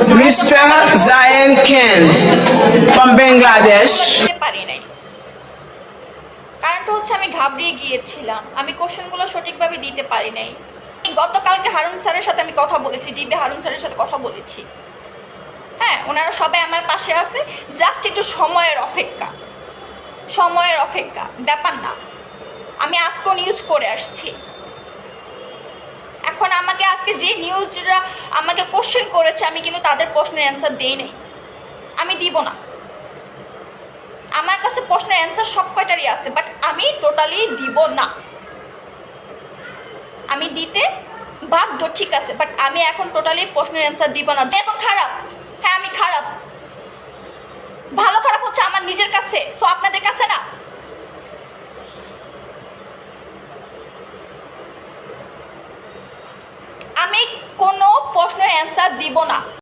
Mr. Zayan Khan from Bangladesh. পারি নাই, কারণটা হচ্ছে আমি ঘাবড়িয়ে গিয়েছিলাম, আমি কোশ্চেনগুলো সঠিকভাবে দিতে পারি নাই। গতকালকে হারুন স্যারের সাথে আমি কথা বলেছি, ডিবি হারুন স্যারের সাথে কথা বলেছি। হ্যাঁ, ওনারা সবাই আমার পাশে আছে, জাস্ট একটু সময়ের অপেক্ষা, সময়ের অপেক্ষা, ব্যাপার না। আমি আজকেও নিউজ করে আসছি। এখন আমাকে আজকে যে নিউজরা আমাকে কোশ্চেন করেছে, আমি কিন্তু তাদের প্রশ্নের অ্যান্সার দেই নাই, আমি দিব না। আমার কাছে প্রশ্নের অ্যান্সার সব কয়টারই আছে, বাট আমি টোটালি দিব না। আমি দিতে বাধ্য, ঠিক আছে, বাট আমি এখন টোটালি প্রশ্নের অ্যান্সার দিব না। এখন খারাপ, হ্যাঁ আমি খারাপ, ভালো খারাপ হচ্ছে আমার নিজের কাছে, সো আপনাদের কাছে না। আমি কোনো প্রশ্নের অ্যান্সার দিব না।